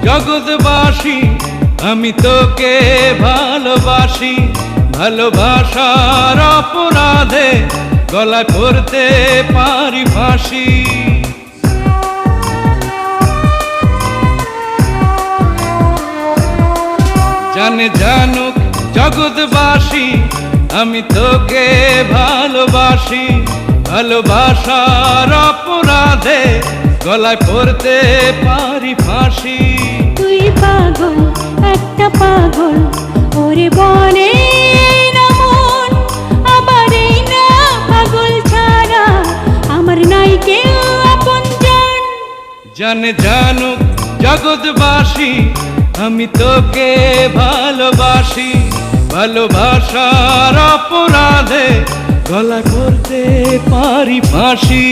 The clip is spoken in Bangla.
জগৎবাসী আমি তোকে ভালোবাসি, ভালোবাসার অপরাধে গলায় পড়তে পারি ফাঁসি। জানে জানুক জগৎবাসী আমি তোকে ভালোবাসি, ভালোবাসার অপরাধে গলায় পড়তে পারি ফাঁসি। তুই পাগল, একটা পাগল, ওরে বলে না মন, আবার এই না পাগল ছাড়া আমার নাই কেউ আপনজন। জানে জানুক জগৎবাসী আমি তোকে ভালোবাসি, ভালোবাসার অপরাধে গলায় পড়তে পারি ফাঁসি।